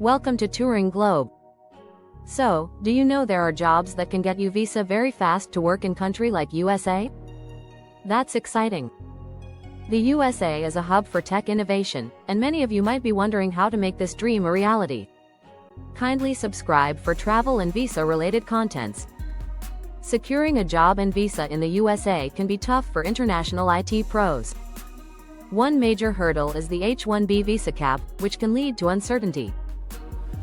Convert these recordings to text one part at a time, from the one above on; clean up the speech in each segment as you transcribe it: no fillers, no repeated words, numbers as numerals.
Welcome to Touring Globe. So, do you know there are jobs that can get you visa very fast to work in country like USA? That's exciting. The USA is a hub for tech innovation, and many of you might be wondering how to make this dream a reality. Kindly subscribe for travel and visa-related contents. Securing a job and visa in the USA can be tough for international IT pros. One major hurdle is the H-1B visa cap, which can lead to uncertainty.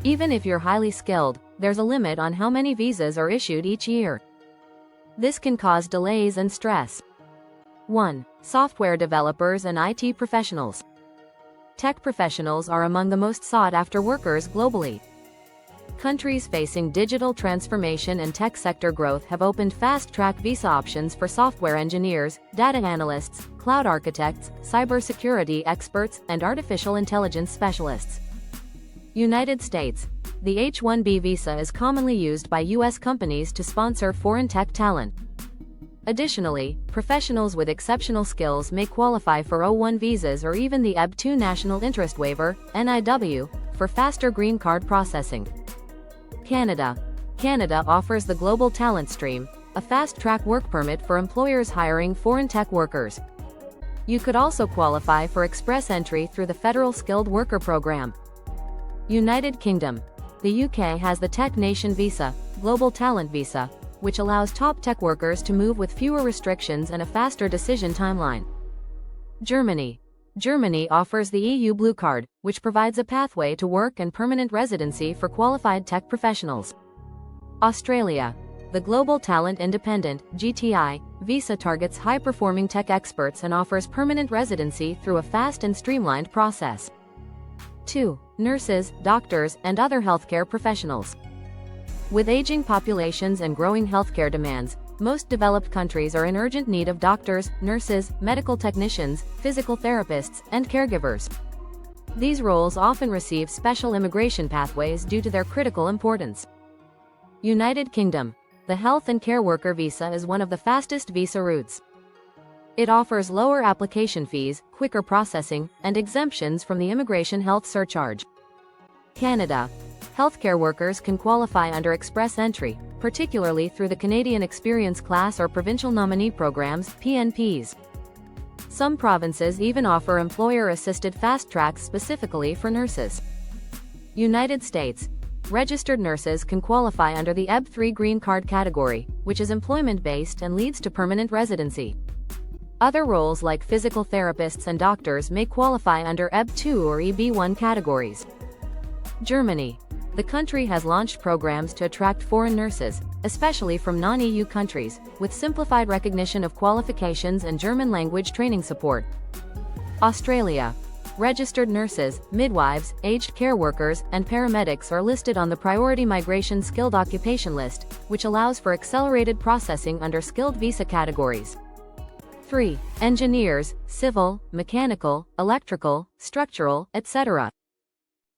Even if you're highly skilled, there's a limit on how many visas are issued each year. This can cause delays and stress. 1. Software developers and IT professionals. Tech professionals are among the most sought-after workers globally. Countries facing digital transformation and tech sector growth have opened fast-track visa options for software engineers, data analysts, cloud architects, cybersecurity experts, and artificial intelligence specialists. United States. The H-1B visa is commonly used by U.S. companies to sponsor foreign tech talent. Additionally, professionals with exceptional skills may qualify for O-1 visas or even the EB-2 National Interest Waiver, NIW, for faster green card processing. Canada. Canada offers the Global Talent Stream, a fast-track work permit for employers hiring foreign tech workers. You could also qualify for express entry through the Federal Skilled Worker Program. United Kingdom. The UK has the Tech Nation Visa, Global Talent Visa, which allows top tech workers to move with fewer restrictions and a faster decision timeline. Germany. Germany offers the EU Blue Card, which provides a pathway to work and permanent residency for qualified tech professionals. Australia. The Global Talent Independent, GTI, visa targets high-performing tech experts and offers permanent residency through a fast and streamlined process. 2. Nurses, doctors, and other healthcare professionals. With aging populations and growing healthcare demands, most developed countries are in urgent need of doctors, nurses, medical technicians, physical therapists, and caregivers. These roles often receive special immigration pathways due to their critical importance. United Kingdom. The Health and Care Worker Visa is one of the fastest visa routes. It offers lower application fees, quicker processing, and exemptions from the immigration health surcharge. Canada. Healthcare workers can qualify under express entry, particularly through the Canadian Experience Class or Provincial Nominee Programs, PNPs. Some provinces even offer employer-assisted fast tracks specifically for nurses. United States. Registered nurses can qualify under the EB-3 Green Card category, which is employment-based and leads to permanent residency. Other roles like physical therapists and doctors may qualify under EB-2 or EB-1 categories. Germany. The country has launched programs to attract foreign nurses, especially from non-EU countries, with simplified recognition of qualifications and German language training support. Australia. Registered nurses, midwives, aged care workers, and paramedics are listed on the Priority Migration Skilled Occupation List, which allows for accelerated processing under skilled visa categories. 3. Engineers, civil, mechanical, electrical, structural, etc.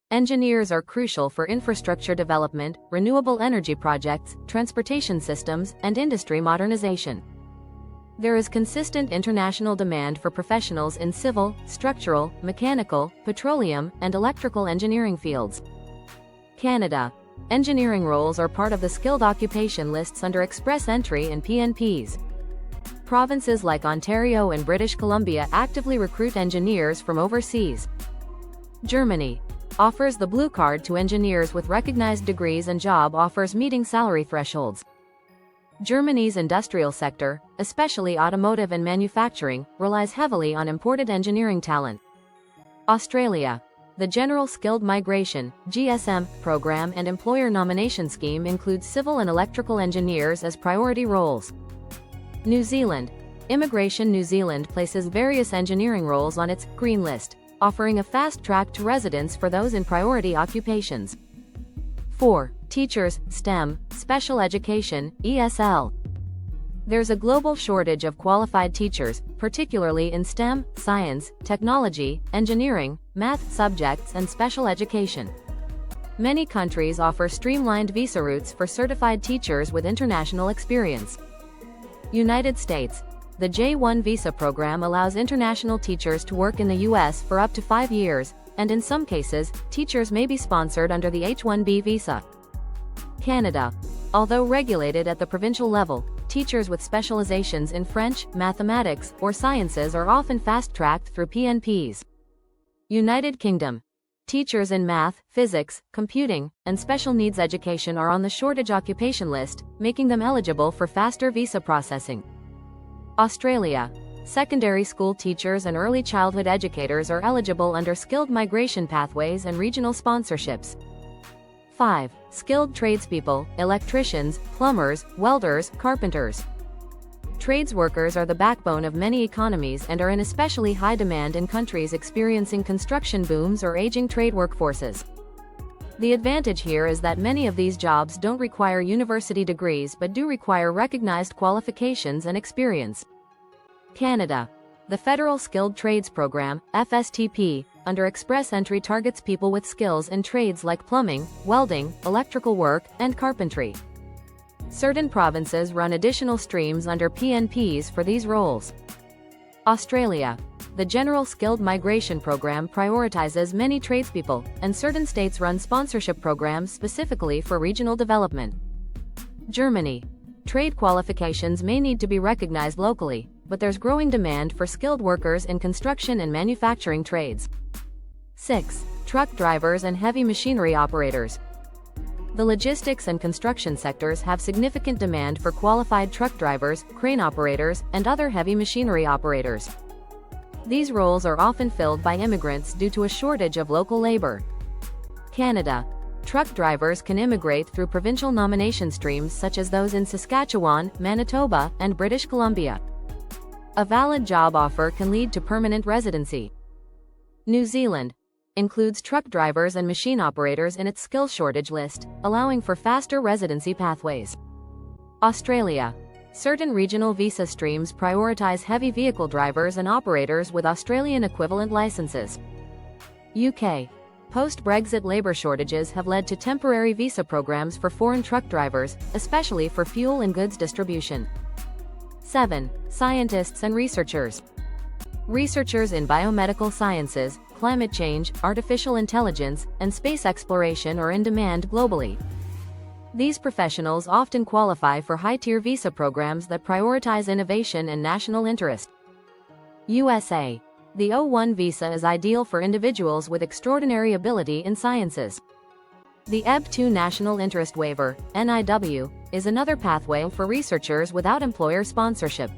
Engineers are crucial for infrastructure development, renewable energy projects, transportation systems, and industry modernization. There is consistent international demand for professionals in civil, structural, mechanical, petroleum, and electrical engineering fields. Canada. Engineering roles are part of the skilled occupation lists under express entry and PNPs. Provinces like Ontario and British Columbia actively recruit engineers from overseas. Germany offers the Blue Card to engineers with recognized degrees and job offers meeting salary thresholds. Germany's industrial sector, especially automotive and manufacturing, relies heavily on imported engineering talent. Australia. The General Skilled Migration, GSM, program and employer nomination scheme includes civil and electrical engineers as priority roles. New Zealand. Immigration New Zealand places various engineering roles on its Green List, offering a fast track to residence for those in priority occupations. 4. Teachers, STEM, Special Education, ESL. There's a global shortage of qualified teachers, particularly in STEM, science, technology, engineering, math subjects, and special education. Many countries offer streamlined visa routes for certified teachers with international experience. United States. The J-1 visa program allows international teachers to work in the U.S. for up to 5 years, and in some cases, teachers may be sponsored under the H-1B visa. Canada. Although regulated at the provincial level, teachers with specializations in French, mathematics, or sciences are often fast-tracked through PNPs. United Kingdom. Teachers in math, physics, computing, and special needs education are on the shortage occupation list, making them eligible for faster visa processing. Australia. Secondary school teachers and early childhood educators are eligible under skilled migration pathways and regional sponsorships. 5. Skilled tradespeople, electricians, plumbers, welders, carpenters. Trades workers are the backbone of many economies and are in especially high demand in countries experiencing construction booms or aging trade workforces. The advantage here is that many of these jobs don't require university degrees but do require recognized qualifications and experience. Canada. The Federal Skilled Trades Program, FSTP, under Express Entry targets people with skills in trades like plumbing, welding, electrical work, and carpentry. Certain provinces run additional streams under PNPs for these roles. Australia. The General Skilled Migration Program prioritizes many tradespeople, and certain states run sponsorship programs specifically for regional development. Germany. Trade qualifications may need to be recognized locally, but there's growing demand for skilled workers in construction and manufacturing trades. 6. Truck drivers and heavy machinery operators. The logistics and construction sectors have significant demand for qualified truck drivers, crane operators, and other heavy machinery operators. These roles are often filled by immigrants due to a shortage of local labor. Canada. Truck drivers can immigrate through provincial nomination streams such as those in Saskatchewan, Manitoba, and British Columbia. A valid job offer can lead to permanent residency. New Zealand includes truck drivers and machine operators in its skill shortage list, allowing for faster residency pathways. Australia. Certain regional visa streams prioritize heavy vehicle drivers and operators with Australian equivalent licenses. UK. Post-Brexit labor shortages have led to temporary visa programs for foreign truck drivers, especially for fuel and goods distribution. 7. Scientists and researchers. Researchers in biomedical sciences, climate change, artificial intelligence, and space exploration are in demand globally. These professionals often qualify for high-tier visa programs that prioritize innovation and national interest. USA. The O1 visa is ideal for individuals with extraordinary ability in sciences. The EB2 National Interest Waiver, NIW, is another pathway for researchers without employer sponsorship.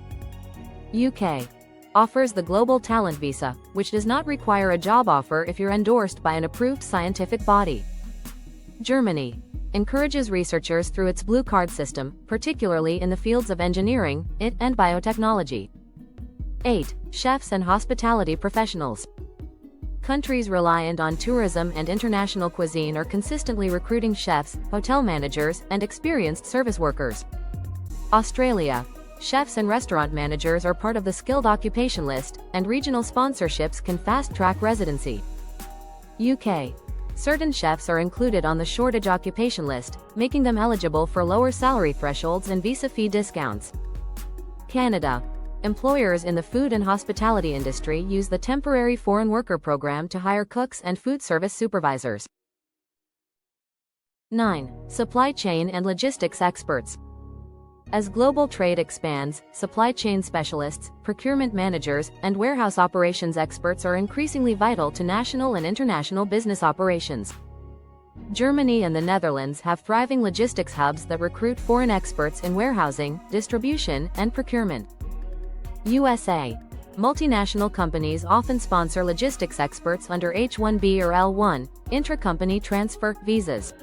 UK. Offers the Global Talent Visa, which does not require a job offer if you're endorsed by an approved scientific body. Germany. Encourages researchers through its Blue Card system, particularly in the fields of engineering, IT, and biotechnology. 8. Chefs and hospitality professionals. Countries reliant on tourism and international cuisine are consistently recruiting chefs, hotel managers, and experienced service workers. Australia. Chefs and restaurant managers are part of the skilled occupation list, and regional sponsorships can fast-track residency. UK. Certain chefs are included on the shortage occupation list, making them eligible for lower salary thresholds and visa fee discounts. Canada. Employers in the food and hospitality industry use the Temporary Foreign Worker Program to hire cooks and food service supervisors. 9. Supply chain and logistics experts. As global trade expands, supply chain specialists, procurement managers, and warehouse operations experts are increasingly vital to national and international business operations. Germany and the Netherlands have thriving logistics hubs that recruit foreign experts in warehousing, distribution, and procurement. USA. Multinational companies often sponsor logistics experts under H-1B or L1, intra-company transfer, visas.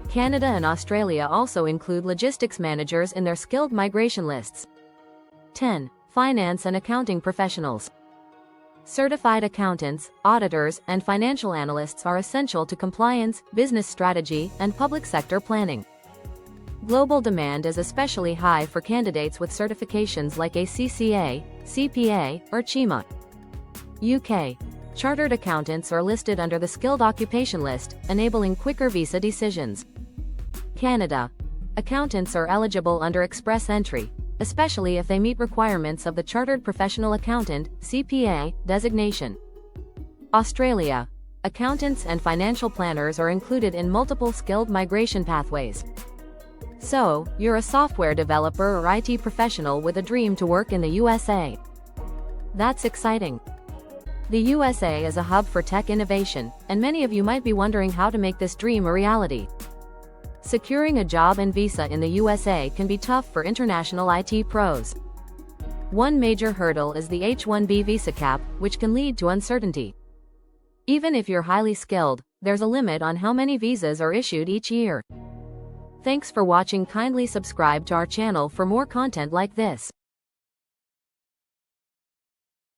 Canada and Australia also include logistics managers in their skilled migration lists. 10. Finance and accounting professionals. Certified accountants, auditors, and financial analysts are essential to compliance, business strategy, and public sector planning. Global demand is especially high for candidates with certifications like ACCA, CPA, or CIMA. UK. Chartered accountants are listed under the skilled occupation list, enabling quicker visa decisions. Canada. Accountants are eligible under express entry, especially if they meet requirements of the Chartered Professional Accountant, CPA, designation. Australia. accountants and financial planners are included in multiple skilled migration pathways. So, you're a software developer or IT professional with a dream to work in the USA. That's exciting. The USA is a hub for tech innovation, and many of you might be wondering how to make this dream a reality. Securing a job and visa in the USA can be tough for international IT pros. One major hurdle is the H-1B visa cap, which can lead to uncertainty. Even if you're highly skilled, there's a limit on how many visas are issued each year. Thanks for watching. Kindly subscribe to our channel for more content like this.